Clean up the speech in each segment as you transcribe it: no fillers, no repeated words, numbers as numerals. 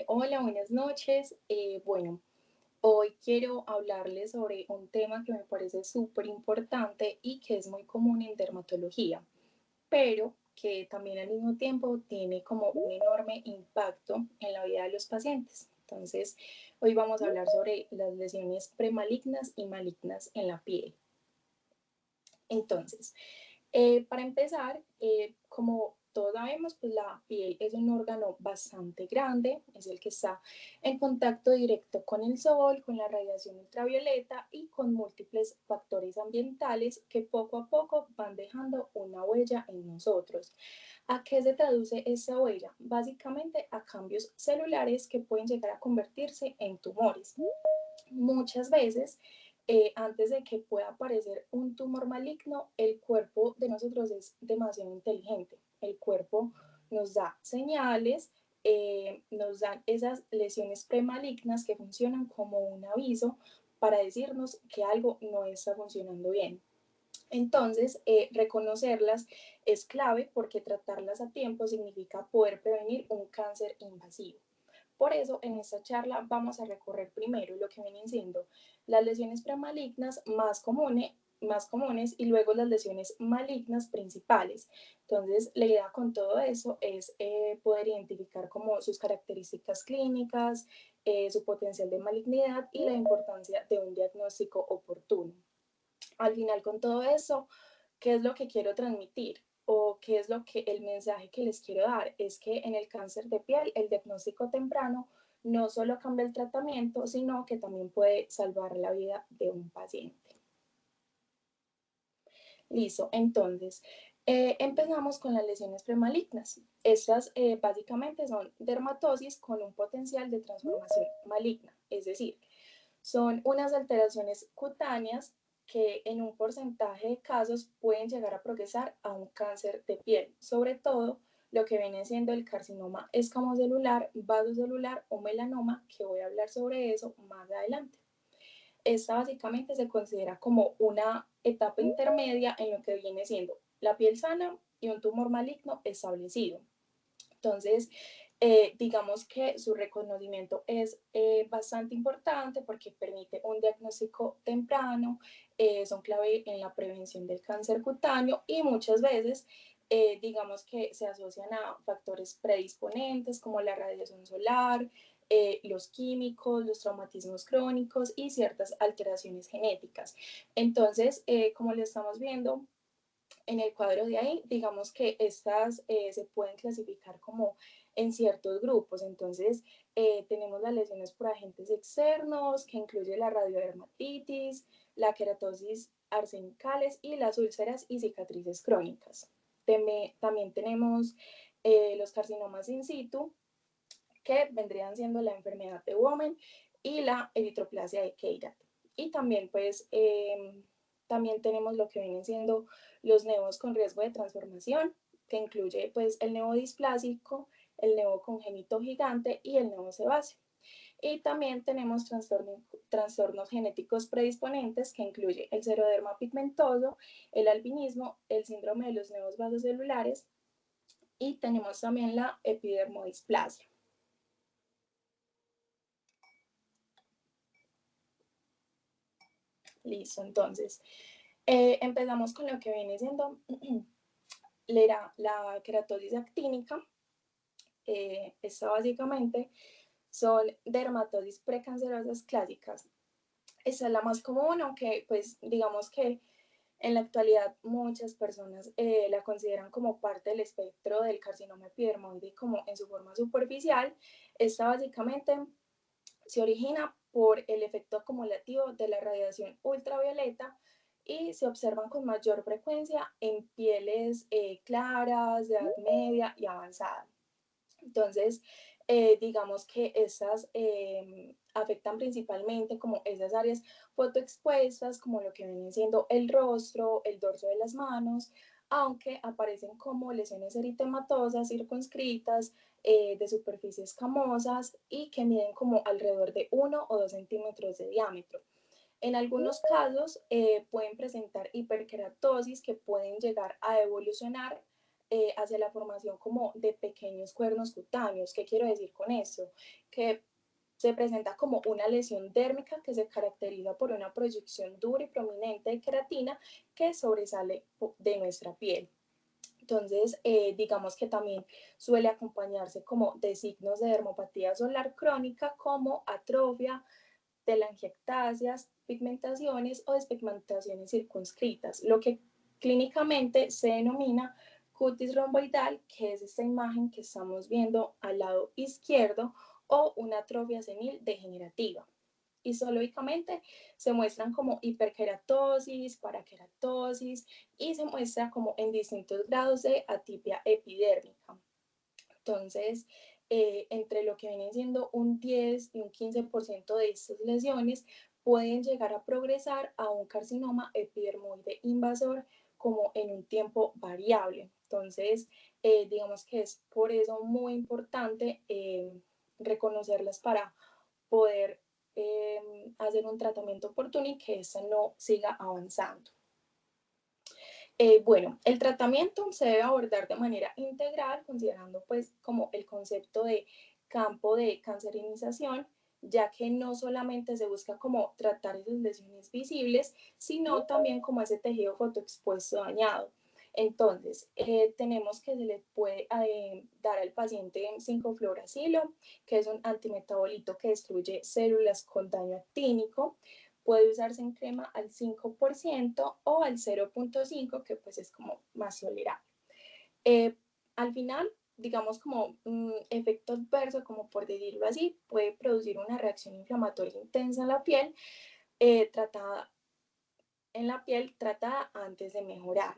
Hola, buenas noches. Bueno, hoy quiero hablarles sobre un tema que me parece súper importante y que es muy común en dermatología, pero que también al mismo tiempo tiene como un enorme impacto en la vida de los pacientes. Entonces, hoy vamos a hablar sobre las lesiones premalignas y malignas en la piel. Entonces, para empezar, como todos sabemos, pues la piel es un órgano bastante grande, es el que está en contacto directo con el sol, con la radiación ultravioleta y con múltiples factores ambientales que poco a poco van dejando una huella en nosotros. ¿A qué se traduce esa huella? Básicamente a cambios celulares que pueden llegar a convertirse en tumores. Muchas veces, antes de que pueda aparecer un tumor maligno, el cuerpo de nosotros es demasiado inteligente. El cuerpo nos da señales, nos dan esas lesiones premalignas que funcionan como un aviso para decirnos que algo no está funcionando bien. Entonces, reconocerlas es clave porque tratarlas a tiempo significa poder prevenir un cáncer invasivo. Por eso, en esta charla vamos a recorrer primero lo que vienen siendo las lesiones premalignas más comunes y luego las lesiones malignas principales. Entonces, la idea con todo eso es poder identificar como sus características clínicas, su potencial de malignidad y la importancia de un diagnóstico oportuno. Al final, con todo eso, ¿qué es lo que quiero transmitir? ¿O qué es lo que el mensaje que les quiero dar? Es que en el cáncer de piel, el diagnóstico temprano no solo cambia el tratamiento, sino que también puede salvar la vida de un paciente. Listo, entonces, empezamos con las lesiones premalignas. Estas básicamente son dermatosis con un potencial de transformación maligna, es decir, son unas alteraciones cutáneas que en un porcentaje de casos pueden llegar a progresar a un cáncer de piel, sobre todo lo que viene siendo el carcinoma escamocelular, vasocelular o melanoma, que voy a hablar sobre eso más adelante. Esta básicamente se considera como una etapa intermedia en lo que viene siendo la piel sana y un tumor maligno establecido. Entonces, digamos que su reconocimiento es bastante importante porque permite un diagnóstico temprano, son clave en la prevención del cáncer cutáneo y muchas veces digamos que se asocian a factores predisponentes como la radiación solar, los químicos, los traumatismos crónicos y ciertas alteraciones genéticas. Entonces, como le estamos viendo, en el cuadro de ahí, digamos que estas se pueden clasificar como en ciertos grupos. Entonces, tenemos las lesiones por agentes externos, que incluye la radiodermatitis, la queratosis arsenicales y las úlceras y cicatrices crónicas. También tenemos los carcinomas in situ, que vendrían siendo la enfermedad de Women y la eritroplasia de Keirat. Y también, pues, también tenemos lo que vienen siendo los nevos con riesgo de transformación, que incluye, pues, el nevo displásico, el nevo congénito gigante y el nevo sebáceo. Y también tenemos trastornos genéticos predisponentes, que incluye el seroderma pigmentoso, el albinismo, el síndrome de los nevos vasocelulares y tenemos también la epidermodisplasia. Listo, entonces, empezamos con lo que viene siendo la queratosis actínica. Esta básicamente son dermatosis precancerosas clásicas. Esta es la más común, aunque pues digamos que en la actualidad muchas personas la consideran como parte del espectro del carcinoma epidermoide como en su forma superficial. Esta básicamente se origina por el efecto acumulativo de la radiación ultravioleta y se observan con mayor frecuencia en pieles claras, de edad media y avanzada. Entonces, digamos que estas afectan principalmente como esas áreas fotoexpuestas, como lo que viene siendo el rostro, el dorso de las manos, aunque aparecen como lesiones eritematosas circunscritas de superficies escamosas y que miden como alrededor de 1 o 2 centímetros de diámetro. En algunos casos pueden presentar hiperkeratosis que pueden llegar a evolucionar hacia la formación como de pequeños cuernos cutáneos. ¿Qué quiero decir con eso? Que se presenta como una lesión dérmica que se caracteriza por una proyección dura y prominente de queratina que sobresale de nuestra piel. Entonces, digamos que también suele acompañarse como de signos de dermopatía solar crónica como atrofia, telangiectasias, pigmentaciones o despigmentaciones circunscritas, lo que clínicamente se denomina cutis romboidal, que es esta imagen que estamos viendo al lado izquierdo, o una atrofia senil degenerativa. Histológicamente se muestran como hiperkeratosis, parakeratosis y se muestra como en distintos grados de atipia epidérmica. Entonces, entre lo que viene siendo un 10 y un 15% de estas lesiones pueden llegar a progresar a un carcinoma epidermoide invasor como en un tiempo variable. Entonces, digamos que es por eso muy importante reconocerlas para poder hacer un tratamiento oportuno y que esta no siga avanzando. Bueno, el tratamiento se debe abordar de manera integral, considerando pues como el concepto de campo de cancerinización, ya que no solamente se busca como tratar esas lesiones visibles, sino también como ese tejido fotoexpuesto dañado. Entonces, tenemos que se le puede dar al paciente 5-fluoracilo, que es un antimetabolito que destruye células con daño actínico. Puede usarse en crema al 5% o al 0.5%, que pues es como más tolerable. Al final, digamos como efecto adverso, como por decirlo así, puede producir una reacción inflamatoria intensa en la piel, tratada antes de mejorar.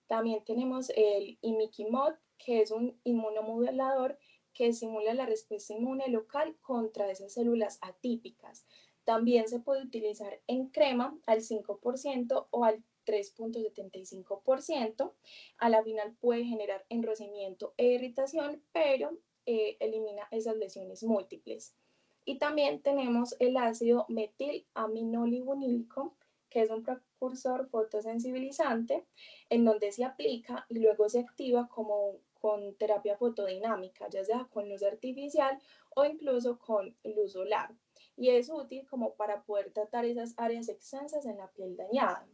También tenemos el imiquimod, que es un inmunomodulador que simula la respuesta inmune local contra esas células atípicas. También se puede utilizar en crema al 5% o al 3.75%. A la final puede generar enrojecimiento e irritación, pero elimina esas lesiones múltiples. Y también tenemos el ácido metilaminoligulínico, que es un precursor fotosensibilizante, en donde se aplica y luego se activa como con terapia fotodinámica, ya sea con luz artificial o incluso con luz solar. Y es útil como para poder tratar esas áreas extensas en la piel dañada.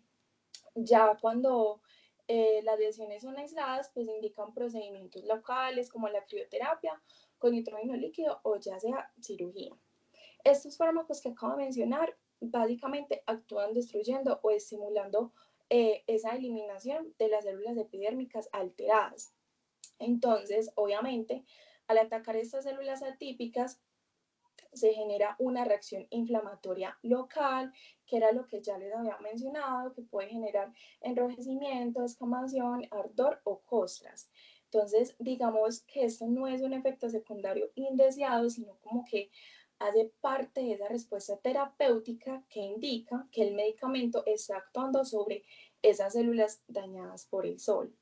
Ya cuando las lesiones son aisladas, pues indican procedimientos locales como la crioterapia con nitrógeno líquido o ya sea cirugía. Estos fármacos que acabo de mencionar básicamente actúan destruyendo o estimulando esa eliminación de las células epidérmicas alteradas. Entonces, obviamente, al atacar estas células atípicas, se genera una reacción inflamatoria local, que era lo que ya les había mencionado, que puede generar enrojecimiento, descamación, ardor o costras. Entonces, digamos que esto no es un efecto secundario indeseado, sino como que hace parte de esa respuesta terapéutica que indica que el medicamento está actuando sobre esas células dañadas por el sol.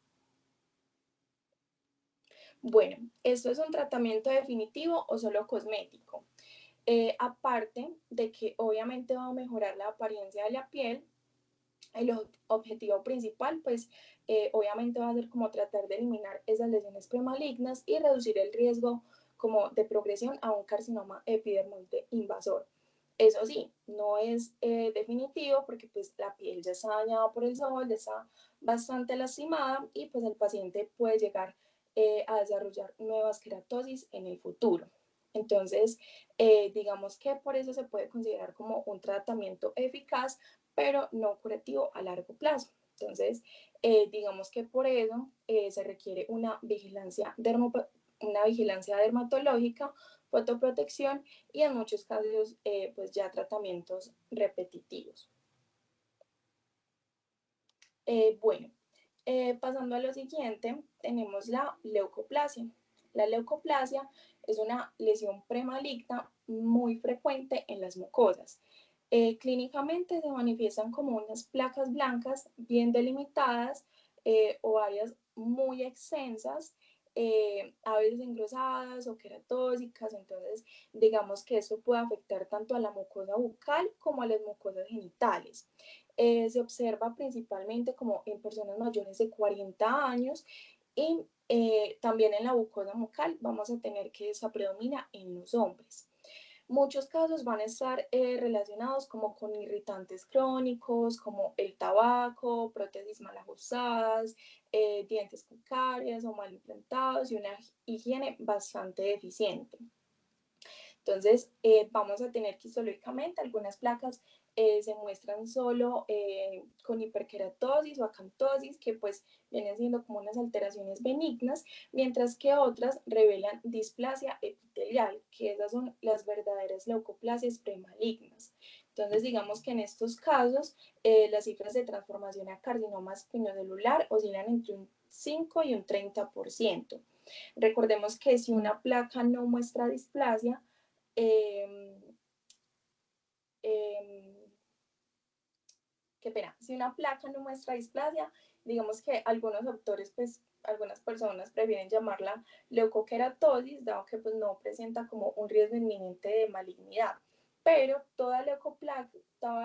Bueno, ¿esto es un tratamiento definitivo o solo cosmético? Aparte de que obviamente va a mejorar la apariencia de la piel, el objetivo principal, pues obviamente va a ser como tratar de eliminar esas lesiones premalignas y reducir el riesgo como de progresión a un carcinoma epidermoide invasor. Eso sí, no es definitivo porque pues la piel ya está dañada por el sol, ya está bastante lastimada y pues el paciente puede llegar a desarrollar nuevas queratosis en el futuro. Entonces, digamos que por eso se puede considerar como un tratamiento eficaz, pero no curativo a largo plazo. Entonces, digamos que por eso se requiere una vigilancia dermatológica, fotoprotección y en muchos casos, pues ya tratamientos repetitivos. Bueno, pasando a lo siguiente, tenemos la leucoplasia. La leucoplasia es una lesión premaligna muy frecuente en las mucosas. Clínicamente se manifiestan como unas placas blancas bien delimitadas o áreas muy extensas, a veces engrosadas o queratósicas. Entonces, digamos que esto puede afectar tanto a la mucosa bucal como a las mucosas genitales. Se observa principalmente como en personas mayores de 40 años y también en la mucosa bucal vamos a tener que esa predomina en los hombres. Muchos casos van a estar relacionados como con irritantes crónicos, como el tabaco, prótesis mal ajustadas, dientes con caries o mal implantados y una higiene bastante deficiente. Entonces, vamos a tener que histológicamente algunas placas se muestran solo con hiperkeratosis o acantosis, que pues vienen siendo como unas alteraciones benignas, mientras que otras revelan displasia epitelial, que esas son las verdaderas leucoplasias premalignas. Entonces, digamos que en estos casos, las cifras de transformación a carcinoma espinocelular oscilan entre un 5 y un 30%. Recordemos que si una placa no muestra displasia, eh, eh, qué pena, si una placa no muestra displasia, digamos que algunos autores, pues algunas personas prefieren llamarla leucoqueratosis, dado que pues no presenta como un riesgo inminente de malignidad, pero toda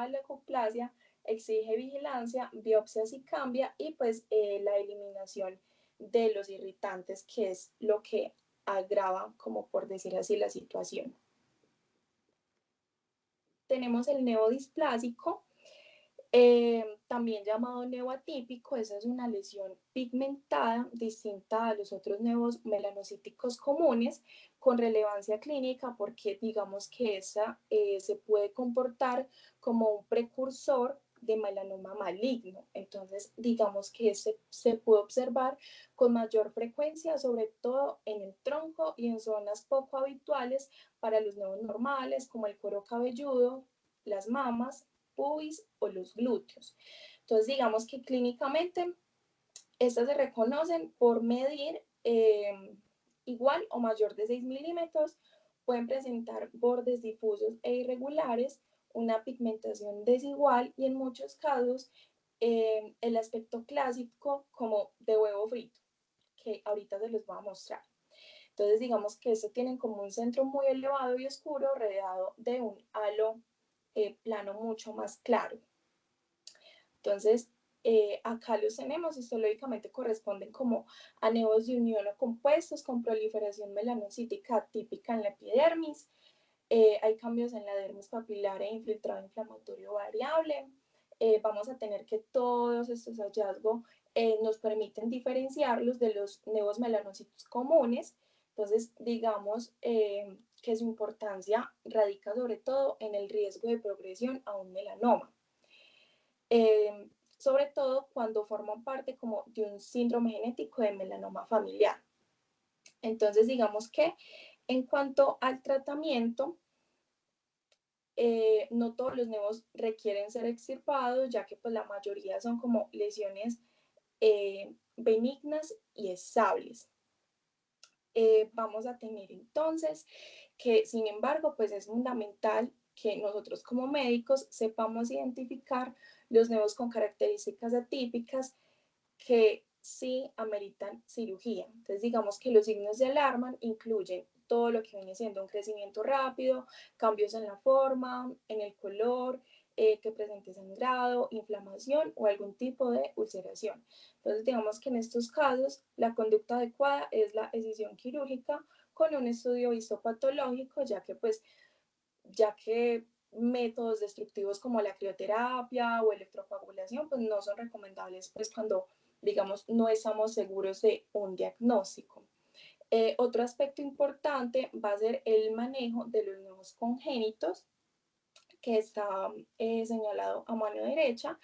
leucoplasia exige vigilancia, biopsia si cambia y pues la eliminación de los irritantes, que es lo que agrava, como por decir así, la situación. Tenemos el neodisplásico, también llamado neoatípico. Esa es una lesión pigmentada distinta a los otros nevos melanocíticos comunes, con relevancia clínica porque digamos que esa se puede comportar como un precursor de melanoma maligno. Entonces, digamos que ese se puede observar con mayor frecuencia, sobre todo en el tronco y en zonas poco habituales para los nevos normales, como el cuero cabelludo, las mamas, pubis o los glúteos. Entonces, digamos que clínicamente estas se reconocen por medir igual o mayor de 6 milímetros, pueden presentar bordes difusos e irregulares, una pigmentación desigual y en muchos casos el aspecto clásico como de huevo frito, que ahorita se los voy a mostrar. Entonces, digamos que estos tienen como un centro muy elevado y oscuro rodeado de un halo plano mucho más claro. Entonces, acá los tenemos, histológicamente corresponden como a nevos de unión o compuestos con proliferación melanocítica típica en la epidermis. Hay cambios en la dermis papilar e infiltrado inflamatorio variable. Vamos a tener que todos estos hallazgos nos permiten diferenciarlos de los nevos melanocitos comunes. Entonces, digamos que su importancia radica sobre todo en el riesgo de progresión a un melanoma. Sobre todo cuando forman parte como de un síndrome genético de melanoma familiar. Entonces, digamos que en cuanto al tratamiento, no todos los nevos requieren ser extirpados, ya que pues la mayoría son como lesiones benignas y estables. Vamos a tener entonces que, sin embargo, pues es fundamental que nosotros como médicos sepamos identificar los nevos con características atípicas que sí ameritan cirugía. Entonces, digamos que los signos de alarma incluyen todo lo que viene siendo un crecimiento rápido, cambios en la forma, en el color, que presente sangrado, inflamación o algún tipo de ulceración. Entonces, digamos que en estos casos la conducta adecuada es la escisión quirúrgica con un estudio histopatológico, ya que métodos destructivos como la crioterapia o electrocoagulación pues no son recomendables pues cuando digamos no estamos seguros de un diagnóstico. Otro aspecto importante va a ser el manejo de los nevos congénitos, que está señalado a mano derecha,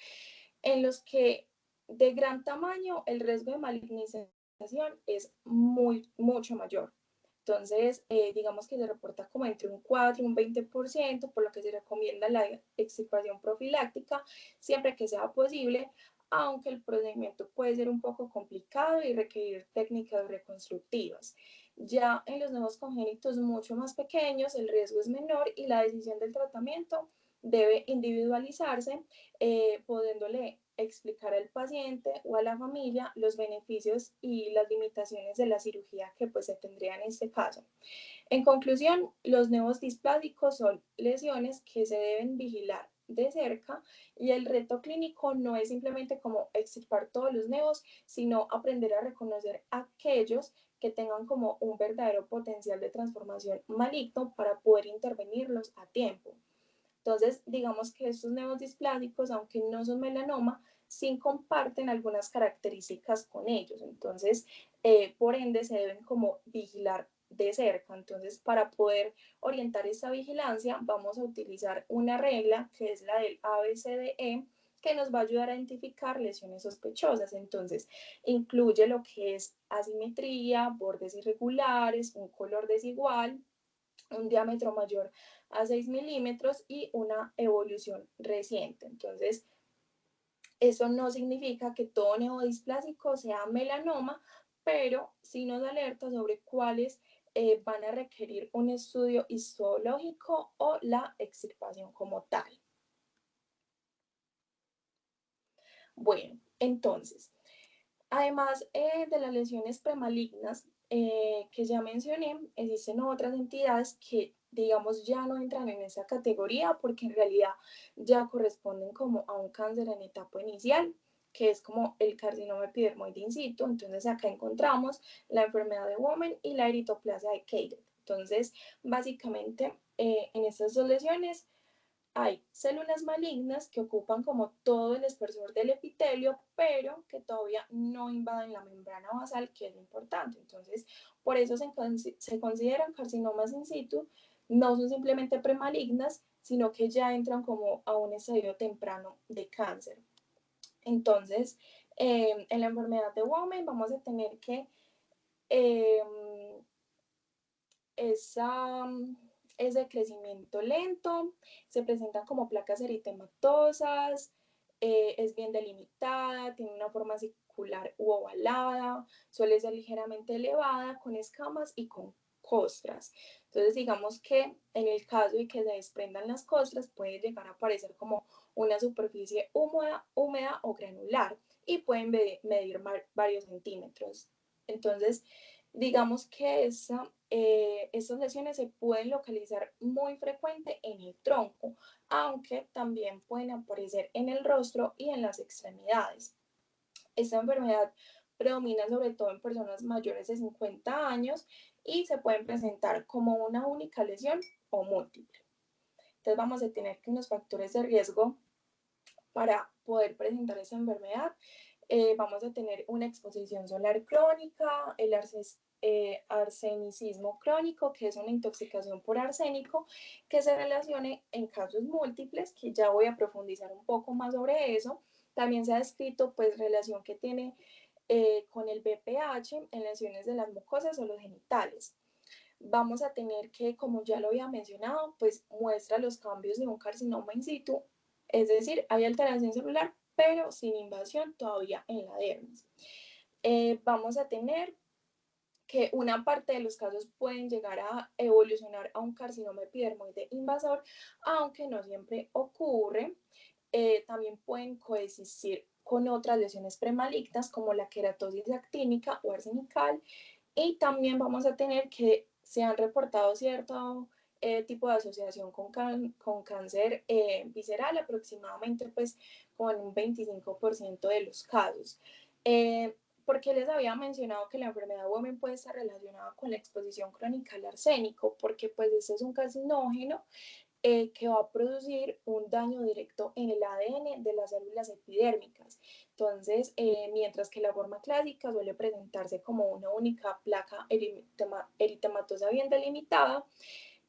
en los que de gran tamaño el riesgo de malignización es mucho mayor. Entonces, digamos que se reporta como entre un 4 y un 20%, por lo que se recomienda la extirpación profiláctica siempre que sea posible, aunque el procedimiento puede ser un poco complicado y requerir técnicas reconstructivas. Ya en los nevos congénitos mucho más pequeños, el riesgo es menor y la decisión del tratamiento debe individualizarse, pudiéndole explicar al paciente o a la familia los beneficios y las limitaciones de la cirugía que pues se tendría en este caso. En conclusión, los nevos displásicos son lesiones que se deben vigilar de cerca, y el reto clínico no es simplemente como extirpar todos los nevos, sino aprender a reconocer aquellos que tengan como un verdadero potencial de transformación maligno para poder intervenirlos a tiempo. Entonces, digamos que estos nevos displásicos, aunque no son melanoma, sí comparten algunas características con ellos. Entonces, por ende, se deben como vigilar de cerca. Entonces, para poder orientar esta vigilancia, vamos a utilizar una regla que es la del ABCDE, que nos va a ayudar a identificar lesiones sospechosas. Entonces, incluye lo que es asimetría, bordes irregulares, un color desigual, un diámetro mayor a 6 milímetros y una evolución reciente. Entonces, eso no significa que todo neodisplásico sea melanoma, pero sí nos alerta sobre cuáles van a requerir un estudio histológico o la extirpación como tal. Bueno, entonces, además de las lesiones premalignas que ya mencioné, existen otras entidades que, digamos, ya no entran en esa categoría porque en realidad ya corresponden como a un cáncer en etapa inicial, que es como el carcinoma epidermoide in situ. Entonces acá encontramos la enfermedad de Women y la eritroplasia de Keiret. Entonces, básicamente, en estas dos lesiones hay células malignas que ocupan como todo el espesor del epitelio, pero que todavía no invaden la membrana basal, que es importante. Entonces, por eso se consideran carcinomas in situ, no son simplemente premalignas, sino que ya entran como a un estadio temprano de cáncer. Entonces, en la enfermedad de Women vamos a tener que eh, esa, es de crecimiento lento, se presentan como placas eritematosas, es bien delimitada, tiene una forma circular u ovalada, suele ser ligeramente elevada, con escamas y con costras. Entonces, digamos que en el caso de que se desprendan las costras, puede llegar a aparecer como una superficie húmeda o granular y pueden medir varios centímetros. Entonces, digamos que estas lesiones se pueden localizar muy frecuente en el tronco, aunque también pueden aparecer en el rostro y en las extremidades. Esta enfermedad predomina sobre todo en personas mayores de 50 años y se pueden presentar como una única lesión o múltiple. Entonces vamos a tener que unos factores de riesgo para poder presentar esa enfermedad. Vamos a tener una exposición solar crónica, el arsenicismo crónico, que es una intoxicación por arsénico, que se relacione en casos múltiples, que ya voy a profundizar un poco más sobre eso. También se ha descrito pues relación que tiene con el BPH en lesiones de las mucosas o los genitales. Vamos a tener que, como ya lo había mencionado, pues muestra los cambios de un carcinoma in situ, es decir, hay alteración celular, pero sin invasión todavía en la dermis. Vamos a tener que una parte de los casos pueden llegar a evolucionar a un carcinoma epidermoide invasor, aunque no siempre ocurre. También pueden coexistir con otras lesiones premalignas como la queratosis actínica o arsenical, y también vamos a tener que se han reportado cierto tipo de asociación con cáncer visceral, aproximadamente pues con un 25% de los casos. ¿Por qué les había mencionado que la enfermedad de Women puede estar relacionada con la exposición crónica al arsénico? Porque pues este es un carcinógeno que va a producir un daño directo en el ADN de las células epidérmicas. Entonces, mientras que la forma clásica suele presentarse como una única placa eritematosa bien delimitada,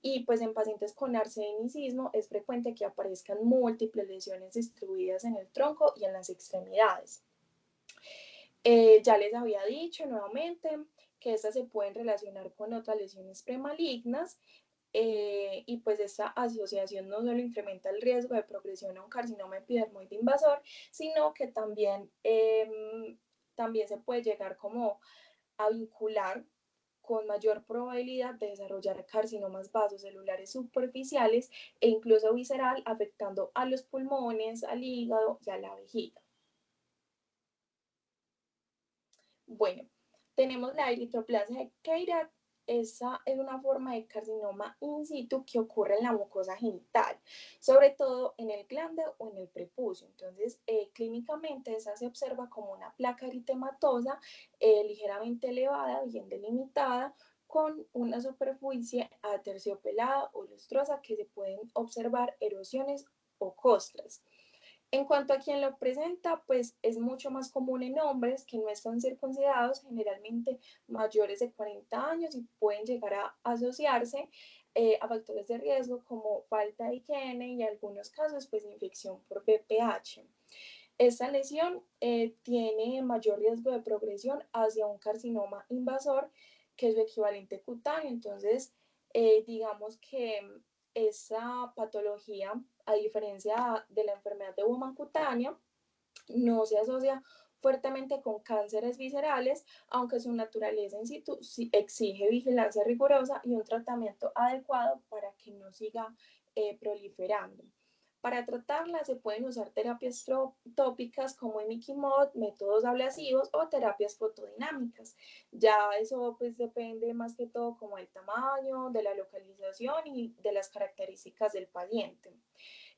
y pues en pacientes con arsenicismo es frecuente que aparezcan múltiples lesiones distribuidas en el tronco y en las extremidades. Ya les había dicho nuevamente que estas se pueden relacionar con otras lesiones premalignas, y pues esta asociación no solo incrementa el riesgo de progresión a un carcinoma epidermoide invasor, sino que también se puede llegar como a vincular con mayor probabilidad de desarrollar carcinomas vasocelulares superficiales e incluso visceral, afectando a los pulmones, al hígado y a la vejiga. Bueno, tenemos la eritroplasia de Keiret, esa es una forma de carcinoma in situ que ocurre en la mucosa genital, sobre todo en el glande o en el prepucio. Entonces, clínicamente esa se observa como una placa eritematosa ligeramente elevada, bien delimitada, con una superficie aterciopelada o lustrosa que se pueden observar erosiones o costras. En cuanto a quien lo presenta, pues es mucho más común en hombres que no están circuncidados, generalmente mayores de 40 años, y pueden llegar a asociarse a factores de riesgo como falta de higiene y en algunos casos pues infección por VPH. Esta lesión tiene mayor riesgo de progresión hacia un carcinoma invasor, que es su equivalente cutáneo. Entonces, digamos que esa patología, a diferencia de la enfermedad de Bowman cutánea, no se asocia fuertemente con cánceres viscerales, aunque su naturaleza in situ exige vigilancia rigurosa y un tratamiento adecuado para que no siga proliferando. Para tratarla se pueden usar terapias tópicas como imiquimod, métodos ablasivos o terapias fotodinámicas. Ya eso pues depende más que todo como del tamaño, de la localización y de las características del paciente.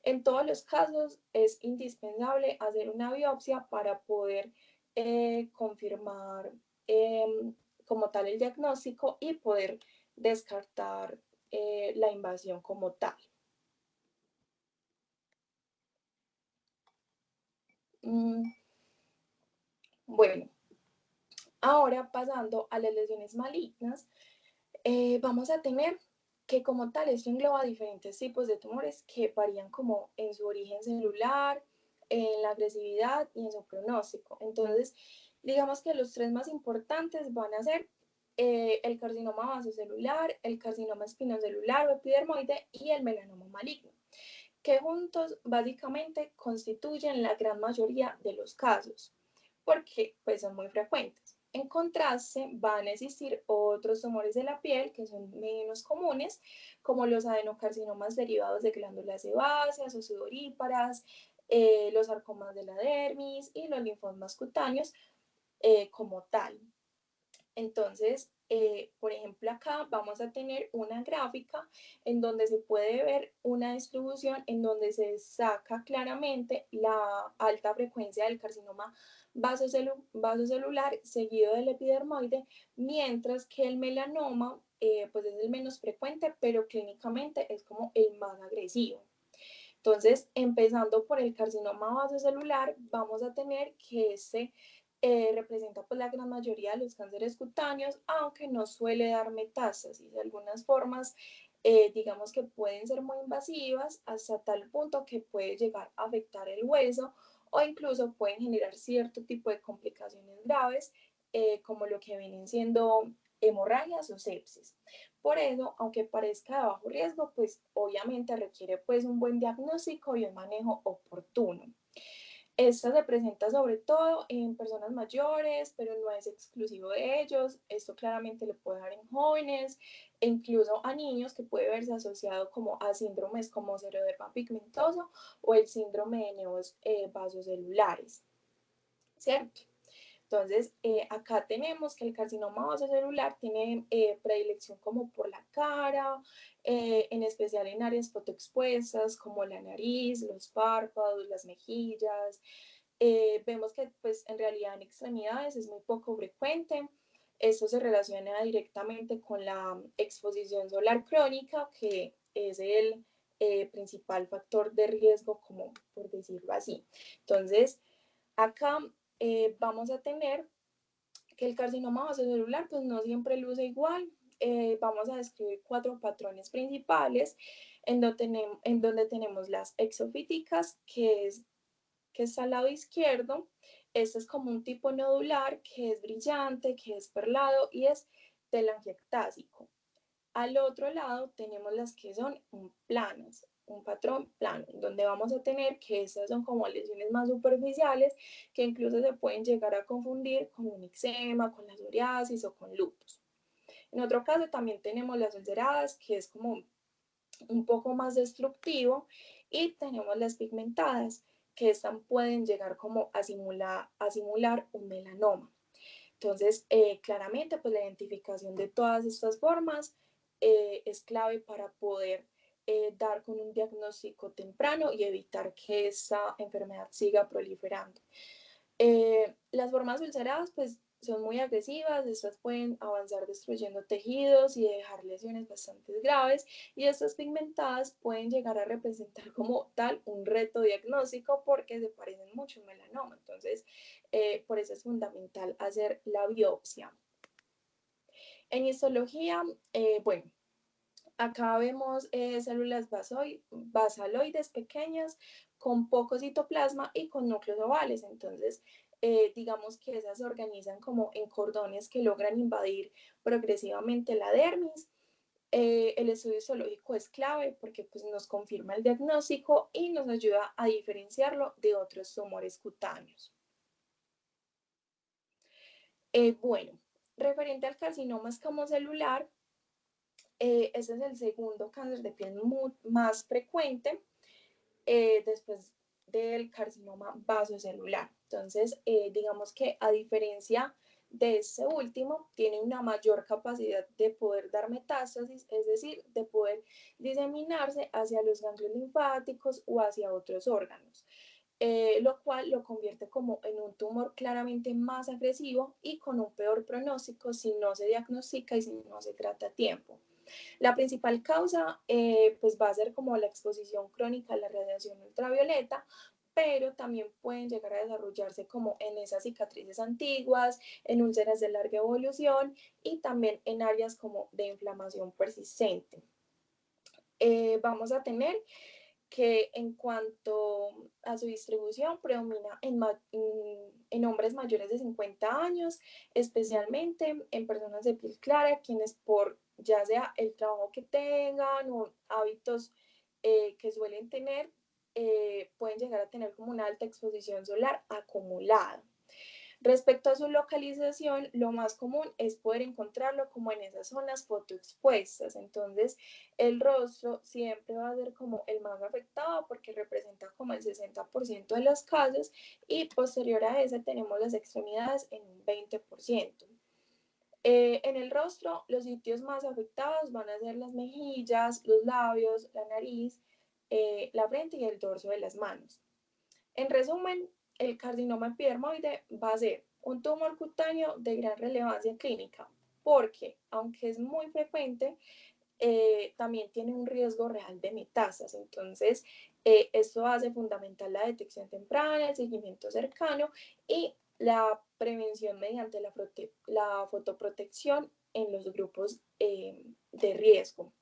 En todos los casos es indispensable hacer una biopsia para poder confirmar eh, como tal el diagnóstico y poder descartar la invasión como tal. Bueno, ahora pasando a las lesiones malignas, vamos a tener que como tal esto engloba diferentes tipos de tumores que varían como en su origen celular, en la agresividad y en su pronóstico. Entonces, digamos que los tres más importantes van a ser el carcinoma vasocelular, el carcinoma espinocelular o epidermoide y el melanoma maligno, que juntos básicamente constituyen la gran mayoría de los casos, porque pues son muy frecuentes. En contraste, van a existir otros tumores de la piel que son menos comunes, como los adenocarcinomas derivados de glándulas sebáceas o sudoríparas, los sarcomas de la dermis y los linfomas cutáneos como tal. Entonces, por ejemplo, acá vamos a tener una gráfica en donde se puede ver una distribución en donde se saca claramente la alta frecuencia del carcinoma vasocelular seguido del epidermoide, mientras que el melanoma pues es el menos frecuente, pero clínicamente es como el más agresivo. Entonces, empezando por el carcinoma vasocelular, vamos a tener que representa pues la gran mayoría de los cánceres cutáneos, aunque no suele dar metástasis. De algunas formas, digamos que pueden ser muy invasivas hasta tal punto que puede llegar a afectar el hueso o incluso pueden generar cierto tipo de complicaciones graves, como lo que vienen siendo hemorragias o sepsis. Por eso, aunque parezca de bajo riesgo, pues obviamente requiere pues un buen diagnóstico y un manejo oportuno. Esta se presenta sobre todo en personas mayores, pero no es exclusivo de ellos. Esto claramente le puede dar en jóvenes e incluso a niños, que puede verse asociado como a síndromes como seroderma pigmentoso o el síndrome de neos vasocelulares, ¿cierto? Entonces, acá tenemos que el carcinoma vasocelular tiene predilección como por la cara, en especial en áreas fotoexpuestas como la nariz, los párpados, las mejillas. Vemos que pues en realidad en extremidades es muy poco frecuente. Esto se relaciona directamente con la exposición solar crónica, que es el principal factor de riesgo, como por decirlo así. Entonces, acá vamos a tener que el carcinoma vasocelular pues no siempre luce igual. Vamos a describir 4 patrones principales en donde tenemos las exofíticas, que está al lado izquierdo. Este es como un tipo nodular que es brillante, que es perlado y es telangiectásico. Al otro lado tenemos las que son planas, un patrón plano, donde vamos a tener que estas son como lesiones más superficiales, que incluso se pueden llegar a confundir con un eczema, con la psoriasis o con lupus. En otro caso también tenemos las ulceradas, que es como un poco más destructivo, y tenemos las pigmentadas, que estas pueden llegar como a simular un melanoma. Entonces, claramente, pues la identificación de todas estas formas es clave para poder dar con un diagnóstico temprano y evitar que esa enfermedad siga proliferando. Las formas ulceradas pues son muy agresivas, estas pueden avanzar destruyendo tejidos y dejar lesiones bastante graves, y estas pigmentadas pueden llegar a representar como tal un reto diagnóstico porque se parecen mucho a un melanoma. Entonces, por eso es fundamental hacer la biopsia. En histología, bueno, acá vemos células basaloides pequeñas con poco citoplasma y con núcleos ovales. Entonces, digamos que esas se organizan como en cordones que logran invadir progresivamente la dermis. El estudio histológico es clave porque pues, nos confirma el diagnóstico y nos ayuda a diferenciarlo de otros tumores cutáneos. Bueno, referente al carcinoma escamocelular, ese es el segundo cáncer de piel más frecuente después del carcinoma vasocelular. Entonces, digamos que a diferencia de este último, tiene una mayor capacidad de poder dar metástasis, es decir, de poder diseminarse hacia los ganglios linfáticos o hacia otros órganos. Lo cual lo convierte como en un tumor claramente más agresivo y con un peor pronóstico si no se diagnostica y si no se trata a tiempo. La principal causa pues va a ser como la exposición crónica a la radiación ultravioleta, pero también pueden llegar a desarrollarse como en esas cicatrices antiguas, en úlceras de larga evolución y también en áreas como de inflamación persistente. Vamos a tener que en cuanto a su distribución predomina en hombres mayores de 50 años, especialmente en personas de piel clara, quienes por ya sea el trabajo que tengan o hábitos que suelen tener, pueden llegar a tener como una alta exposición solar acumulada. Respecto a su localización, lo más común es poder encontrarlo como en esas zonas fotoexpuestas. Entonces, el rostro siempre va a ser como el más afectado porque representa como el 60% de los casos, y posterior a ese tenemos las extremidades en un 20%. En el rostro, los sitios más afectados van a ser las mejillas, los labios, la nariz, la frente y el dorso de las manos. En resumen, el carcinoma epidermoide va a ser un tumor cutáneo de gran relevancia clínica, porque aunque es muy frecuente, también tiene un riesgo real de metástasis. Entonces, esto hace fundamental la detección temprana, el seguimiento cercano y la prevención mediante la fotoprotección en los grupos de riesgo.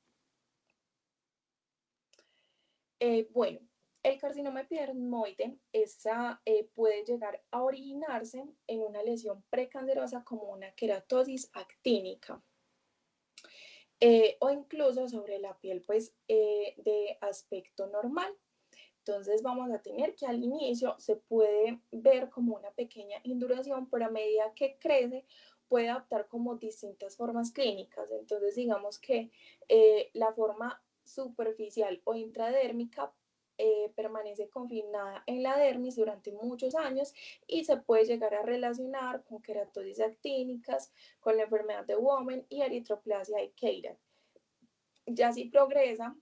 Bueno, el carcinoma epidermoide puede llegar a originarse en una lesión precancerosa como una queratosis actínica, o incluso sobre la piel pues, de aspecto normal. Entonces vamos a tener que al inicio se puede ver como una pequeña induración, pero a medida que crece puede adoptar como distintas formas clínicas. Entonces digamos que la forma superficial o intradérmica permanece confinada en la dermis durante muchos años y se puede llegar a relacionar con queratosis actínicas, con la enfermedad de Women y eritroplasia de Keiran. Ya si progresa,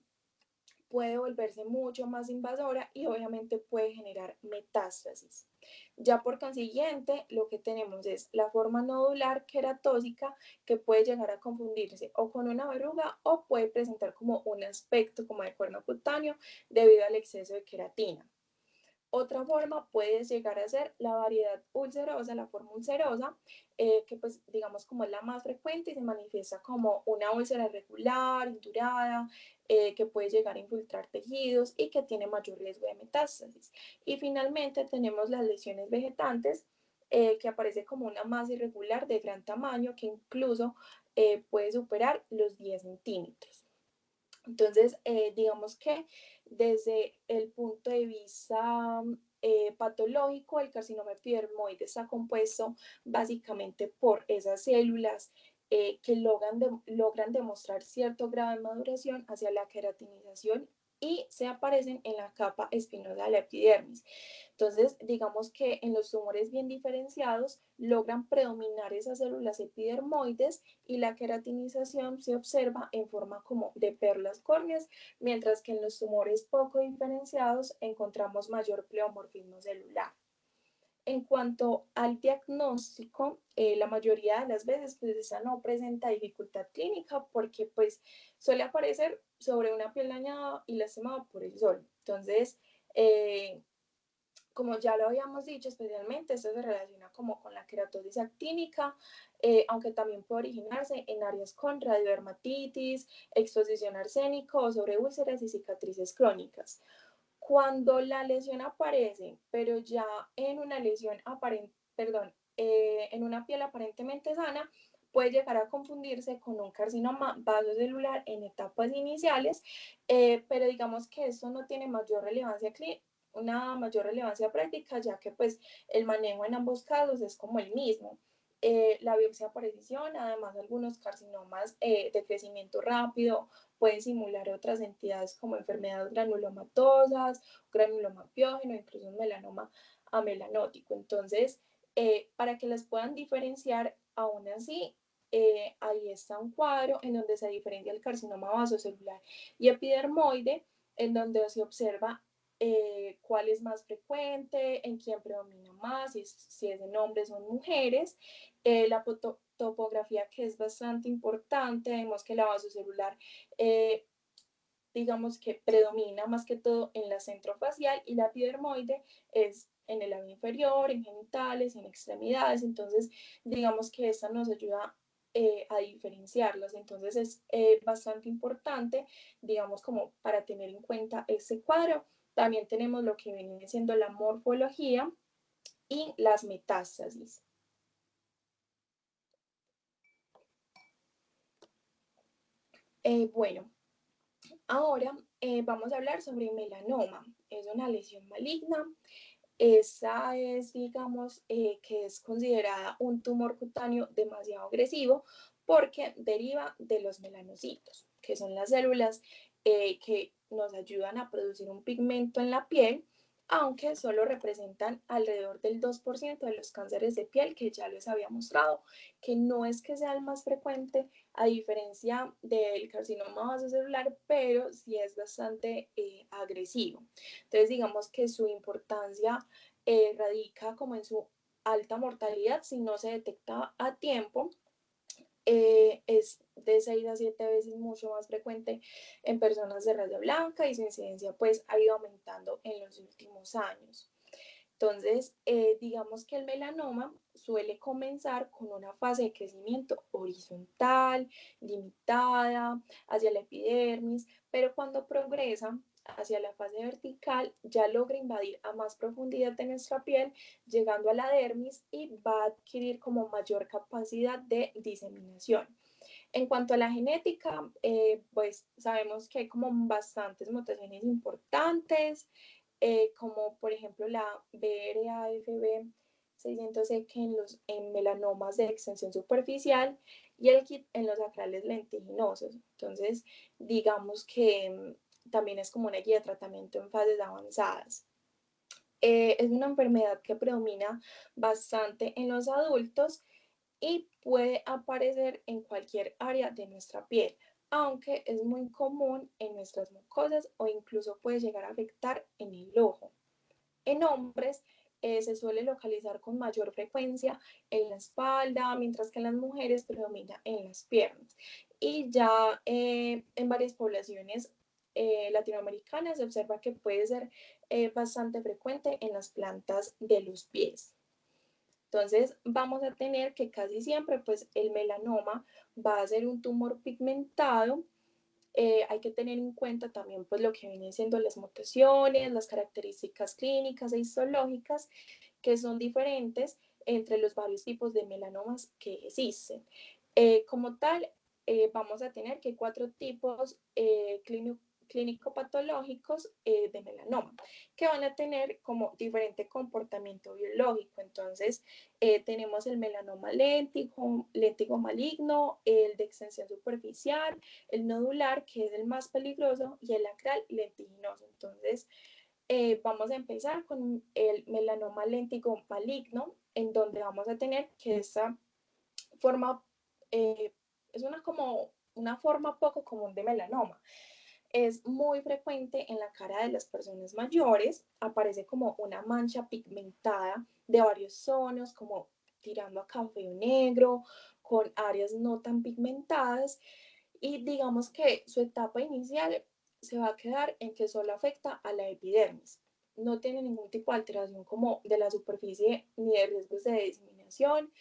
puede volverse mucho más invasora y obviamente puede generar metástasis. Ya por consiguiente, lo que tenemos es la forma nodular queratósica, que puede llegar a confundirse o con una verruga o puede presentar como un aspecto como de cuerno cutáneo debido al exceso de queratina. Otra forma puede llegar a ser la variedad ulcerosa, la forma ulcerosa, que pues digamos como es la más frecuente y se manifiesta como una úlcera irregular, indurada, que puede llegar a infiltrar tejidos y que tiene mayor riesgo de metástasis. Y finalmente tenemos las lesiones vegetantes, que aparece como una masa irregular de gran tamaño que incluso puede superar los 10 centímetros. Entonces, digamos que desde el punto de vista patológico, el carcinoma epidermoide está compuesto básicamente por esas células que logran demostrar cierto grado de maduración hacia la queratinización y se aparecen en la capa espinosa de la epidermis. Entonces, digamos que en los tumores bien diferenciados logran predominar esas células epidermoides y la queratinización se observa en forma como de perlas córneas, mientras que en los tumores poco diferenciados encontramos mayor pleomorfismo celular. En cuanto al diagnóstico, la mayoría de las veces pues esta no presenta dificultad clínica porque pues suele aparecer sobre una piel dañada y lastimada por el sol. Entonces, como ya lo habíamos dicho, especialmente esto se relaciona como con la queratosis actínica, aunque también puede originarse en áreas con radiodermatitis, exposición a arsénico o sobre úlceras y cicatrices crónicas. Cuando la lesión aparece, pero ya en una lesión aparente, perdón, en una piel aparentemente sana, puede llegar a confundirse con un carcinoma vasocelular en etapas iniciales, pero digamos que esto no tiene mayor relevancia una mayor relevancia práctica, ya que pues el manejo en ambos casos es como el mismo. La biopsia a precisión, además algunos carcinomas de crecimiento rápido pueden simular otras entidades como enfermedades granulomatosas, granuloma piógeno, incluso un melanoma amelanótico. Entonces, para que las puedan diferenciar, aún así, ahí está un cuadro en donde se diferencia el carcinoma vasocelular y epidermoide, en donde se observa cuál es más frecuente, en quién predomina más, si es en hombres o en mujeres. La topografía que es bastante importante, vemos que la vasocelular digamos que predomina más que todo en la centrofacial y la epidermoide es en el labio inferior, en genitales, en extremidades. Entonces, digamos que esta nos ayuda a diferenciarlas. Entonces, es bastante importante, digamos, como para tener en cuenta este cuadro. También tenemos lo que viene siendo la morfología y las metástasis. Bueno, ahora vamos a hablar sobre melanoma. Es una lesión maligna. Esa es, digamos, que es considerada un tumor cutáneo demasiado agresivo porque deriva de los melanocitos, que son las células que nos ayudan a producir un pigmento en la piel, aunque solo representan alrededor del 2% de los cánceres de piel, que ya les había mostrado, que no es que sea el más frecuente, a diferencia del carcinoma vasocelular, pero sí es bastante agresivo. Entonces, digamos que su importancia radica como en su alta mortalidad si no se detecta a tiempo. Es de 6 a 7 veces mucho más frecuente en personas de raza blanca y su incidencia pues ha ido aumentando en los últimos años. Entonces, digamos que el melanoma suele comenzar con una fase de crecimiento horizontal, limitada, hacia la epidermis, pero cuando progresa hacia la fase vertical ya logra invadir a más profundidad de nuestra piel, llegando a la dermis y va a adquirir como mayor capacidad de diseminación. En cuanto a la genética, pues sabemos que hay como bastantes mutaciones importantes, como por ejemplo la BRAFB 600E que en melanomas de extensión superficial y el KIT en los acrales lentiginosos. Entonces, digamos que también es como una guía de tratamiento en fases avanzadas. Es una enfermedad que predomina bastante en los adultos y puede aparecer en cualquier área de nuestra piel, aunque es muy común en nuestras mucosas o incluso puede llegar a afectar en el ojo. En hombres se suele localizar con mayor frecuencia en la espalda, mientras que en las mujeres predomina en las piernas. Y ya en varias poblaciones latinoamericanas se observa que puede ser bastante frecuente en las plantas de los pies. Entonces vamos a tener que casi siempre pues el melanoma va a ser un tumor pigmentado. Hay que tener en cuenta también pues lo que vienen siendo las mutaciones, las características clínicas e histológicas que son diferentes entre los varios tipos de melanomas que existen. Como tal, vamos a tener que 4 tipos clínico-patológicos de melanoma, que van a tener como diferente comportamiento biológico. Entonces, tenemos el melanoma léntico maligno, el de extensión superficial, el nodular, que es el más peligroso, y el acral lentiginoso. Entonces, vamos a empezar con el melanoma léntico maligno, en donde vamos a tener que esta forma es como una forma poco común de melanoma. Es muy frecuente en la cara de las personas mayores, aparece como una mancha pigmentada de varios tonos, como tirando a café o negro, con áreas no tan pigmentadas, y digamos que su etapa inicial se va a quedar en que solo afecta a la epidermis. No tiene ningún tipo de alteración como de la superficie ni de riesgos de diseminación.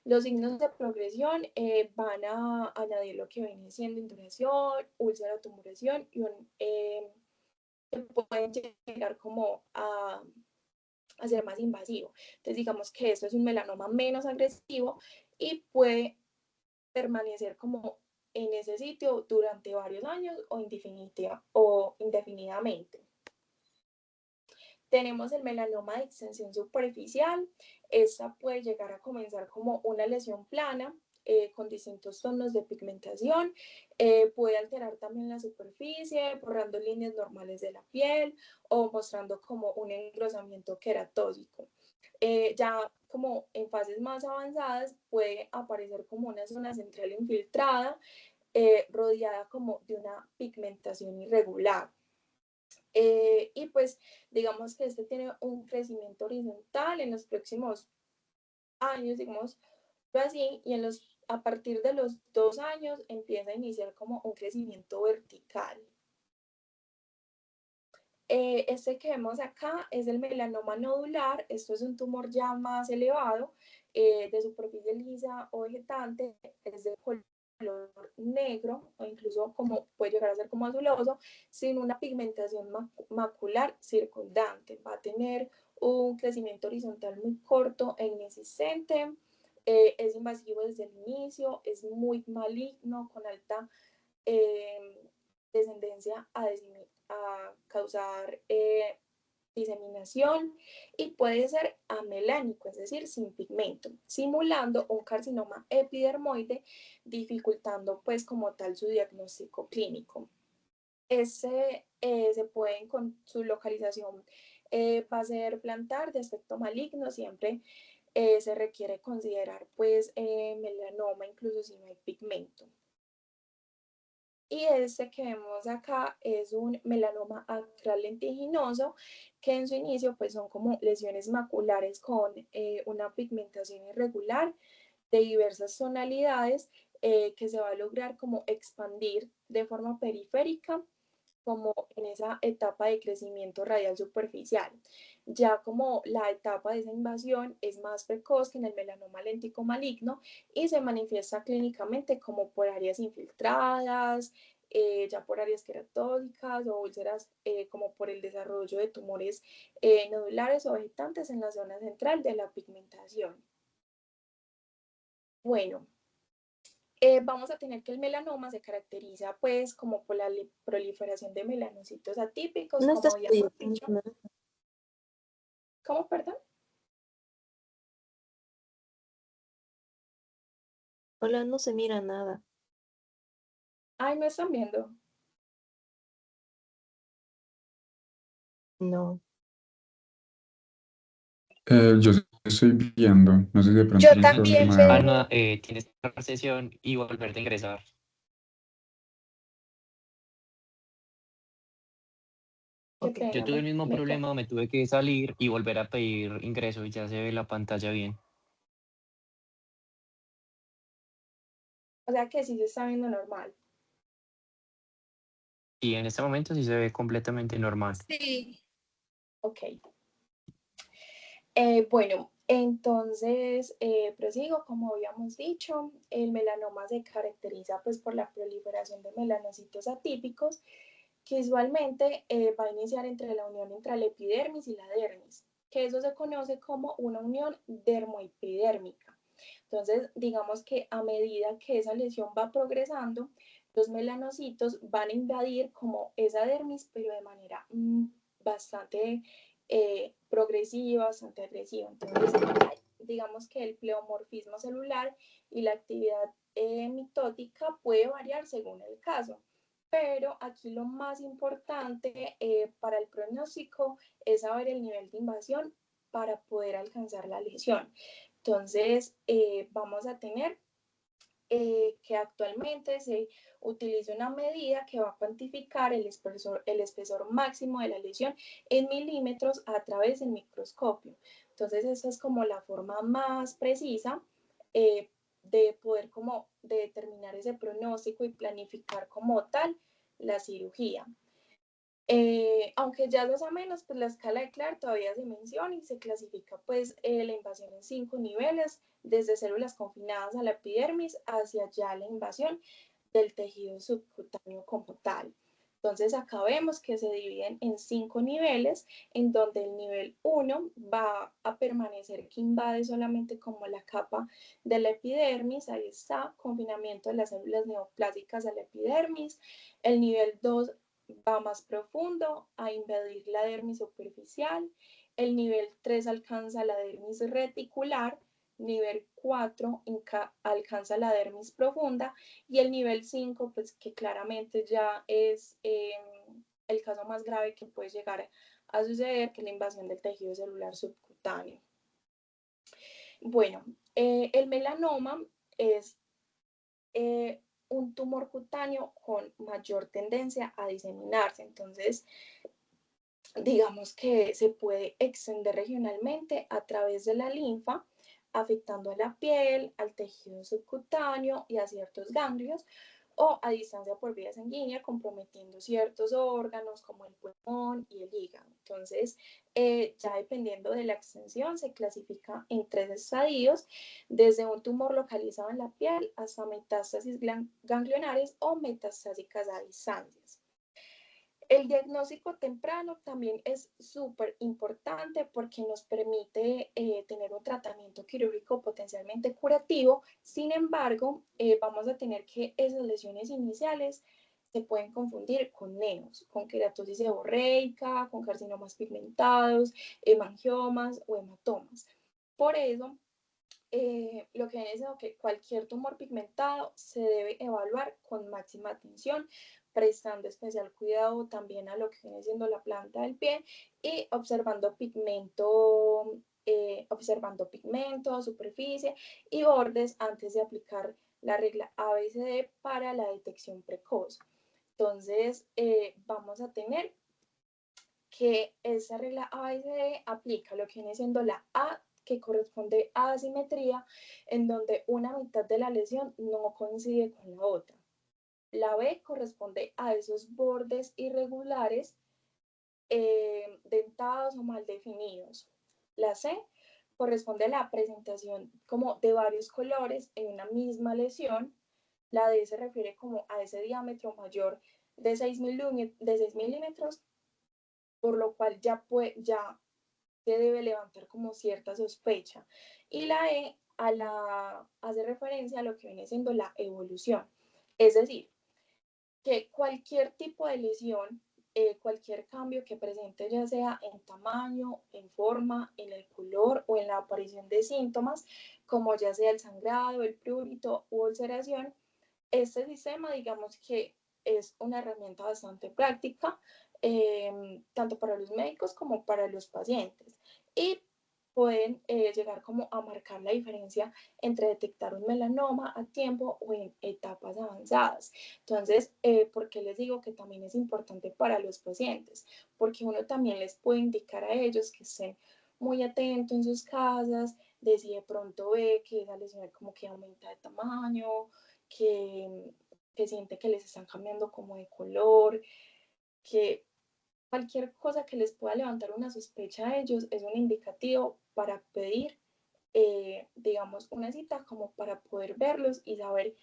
Los signos de progresión van a añadir lo que viene siendo induración, úlcera, tumoración y pueden llegar como a ser más invasivo. Entonces digamos que esto es un melanoma menos agresivo y puede permanecer como en ese sitio durante varios años o indefinidamente. Tenemos el melanoma de extensión superficial. Esta puede llegar a comenzar como una lesión plana con distintos tonos de pigmentación. Puede alterar también la superficie, borrando líneas normales de la piel o mostrando como un engrosamiento queratósico. Ya como en fases más avanzadas puede aparecer como una zona central infiltrada, rodeada como de una pigmentación irregular. Y pues digamos que este tiene un crecimiento horizontal en los próximos años, digamos así, y a partir de los 2 años empieza a iniciar como un crecimiento vertical. Este que vemos acá es el melanoma nodular. Esto es un tumor ya más elevado, de superficie lisa o vegetante, es de color negro o incluso como puede llegar a ser como azuloso, sin una pigmentación macular circundante. Va a tener un crecimiento horizontal muy corto e inexistente. Es invasivo desde el inicio, es muy maligno, con alta descendencia a causar diseminación, y puede ser amelánico, es decir, sin pigmento, simulando un carcinoma epidermoide, dificultando pues como tal su diagnóstico clínico. Se puede con su localización va a ser plantar de aspecto maligno, siempre se requiere considerar pues melanoma incluso si no hay pigmento. Y este que vemos acá es un melanoma acral lentiginoso, que en su inicio pues son como lesiones maculares con una pigmentación irregular de diversas tonalidades, que se va a lograr como expandir de forma periférica como en esa etapa de crecimiento radial superficial. Ya como la etapa de esa invasión es más precoz que en el melanoma léntico maligno y se manifiesta clínicamente como por áreas infiltradas, ya por áreas queratóticas o úlceras, como por el desarrollo de tumores nodulares o vegetantes en la zona central de la pigmentación. Bueno, vamos a tener que el melanoma se caracteriza pues como por la proliferación de melanocitos atípicos, No como estás habíamos dicho. ¿Cómo, perdón? Hola, no se mira nada. Ay, ¿no están viendo? No. Yo estoy viendo, no sé si de pronto Yo es un también, problema. pero... Ana, tienes que cerrar sesión y volverte a ingresar. Qué Ok. Yo pena, tuve el mismo me problema, me tuve que salir y volver a pedir ingreso y ya se ve la pantalla bien. O sea que sí se está viendo normal. Y en este momento sí se ve completamente normal. Sí. Ok. Bueno, entonces prosigo, como habíamos dicho, el melanoma se caracteriza pues por la proliferación de melanocitos atípicos, que usualmente va a iniciar entre la unión entre la epidermis y la dermis, que eso se conoce como una unión dermoepidérmica. Entonces, digamos que a medida que esa lesión va progresando, los melanocitos van a invadir como esa dermis, pero de manera bastante progresiva, bastante agresiva. Entonces, digamos que el pleomorfismo celular y la actividad mitótica puede variar según el caso. Pero aquí lo más importante para el pronóstico es saber el nivel de invasión para poder alcanzar la lesión. Entonces, vamos a tener que actualmente se utiliza una medida que va a cuantificar el espesor máximo de la lesión en milímetros a través del microscopio. Entonces, esa es como la forma más precisa de poder como de determinar ese pronóstico y planificar como tal la cirugía. Aunque ya los a menos, pues la escala de Clark todavía se menciona y se clasifica pues la invasión en 5 niveles, desde células confinadas a la epidermis hacia ya la invasión del tejido subcutáneo como tal. Entonces acá vemos que se dividen en 5 niveles, en donde el nivel 1 va a permanecer que invade solamente como la capa de la epidermis, ahí está, confinamiento de las células neoplásicas a la epidermis. El nivel 2 va más profundo a invadir la dermis superficial. El nivel 3 alcanza la dermis reticular. Nivel 4 alcanza la dermis profunda. Y el nivel 5, pues que claramente ya es el caso más grave que puede llegar a suceder, que es la invasión del tejido celular subcutáneo. Bueno, el melanoma es un tumor cutáneo con mayor tendencia a diseminarse. Entonces, digamos que se puede extender regionalmente a través de la linfa, afectando a la piel, al tejido subcutáneo y a ciertos ganglios, o a distancia por vía sanguínea, comprometiendo ciertos órganos como el pulmón y el hígado. Entonces, ya dependiendo de la extensión, se clasifica en 3 estadios, desde un tumor localizado en la piel hasta metástasis ganglionares o metastásicas a distancias. El diagnóstico temprano también es súper importante porque nos permite tener un tratamiento quirúrgico potencialmente curativo. Sin embargo, vamos a tener que esas lesiones iniciales se pueden confundir con neos, con queratosis seborreica, con carcinomas pigmentados, hemangiomas o hematomas. Por eso, lo que viene siendo que cualquier tumor pigmentado se debe evaluar con máxima atención, prestando especial cuidado también a lo que viene siendo la planta del pie y observando pigmento, superficie y bordes antes de aplicar la regla ABCD para la detección precoz. Entonces, vamos a tener que esa regla ABCD aplica lo que viene siendo la A, que corresponde a asimetría, en donde una mitad de la lesión no coincide con la otra. La B corresponde a esos bordes irregulares, dentados o mal definidos. La C corresponde a la presentación como de varios colores en una misma lesión. La D se refiere como a ese diámetro mayor de 6 milímetros, por lo cual ya se debe levantar como cierta sospecha. Y la E hace referencia a lo que viene siendo la evolución. Es decir, que cualquier tipo de lesión, cualquier cambio que presente, ya sea en tamaño, en forma, en el color o en la aparición de síntomas, como ya sea el sangrado, el prurito u ulceración, este sistema, digamos que es una herramienta bastante práctica, tanto para los médicos como para los pacientes. Y pueden llegar como a marcar la diferencia entre detectar un melanoma a tiempo o en etapas avanzadas. Entonces, ¿por qué les digo que también es importante para los pacientes? Porque uno también les puede indicar a ellos que estén muy atentos en sus casas, de si de pronto ve que esa lesión como que aumenta de tamaño, que siente que les están cambiando como de color, que cualquier cosa que les pueda levantar una sospecha a ellos es un indicativo para pedir, digamos, una cita como para poder verlos y saber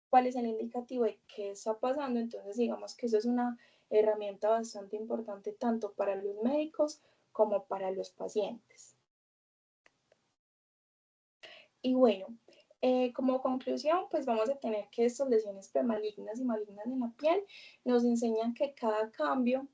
cuál es el indicativo de qué está pasando. Entonces, digamos que eso es una herramienta bastante importante tanto para los médicos como para los pacientes. Y bueno, como conclusión, pues vamos a tener que estas lesiones premalignas y malignas en la piel nos enseñan que cada cambio,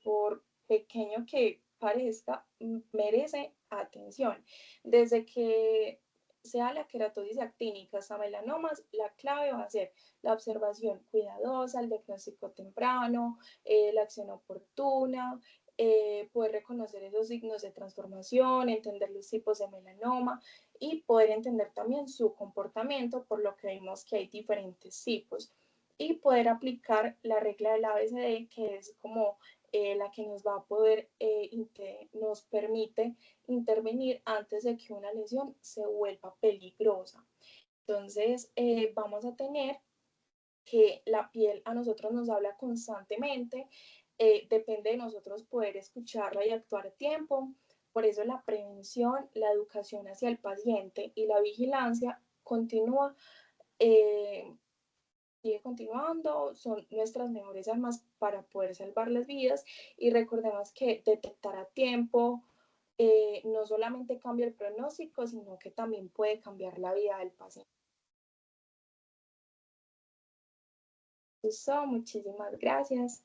por pequeño que parezca, merece atención. Desde que sea la queratosis actínica hasta melanomas, la clave va a ser la observación cuidadosa, el diagnóstico temprano, la acción oportuna, poder reconocer esos signos de transformación, entender los tipos de melanoma y poder entender también su comportamiento, por lo que vimos que hay diferentes tipos, y poder aplicar la regla del ABCD, que es como la que nos va a poder, nos permite intervenir antes de que una lesión se vuelva peligrosa. Entonces, vamos a tener que la piel a nosotros nos habla constantemente, depende de nosotros poder escucharla y actuar a tiempo. Por eso la prevención, la educación hacia el paciente y la vigilancia continúa, eh, sigue continuando, son nuestras mejores armas para poder salvar las vidas. Y recordemos que detectar a tiempo no solamente cambia el pronóstico, sino que también puede cambiar la vida del paciente. Eso, muchísimas gracias.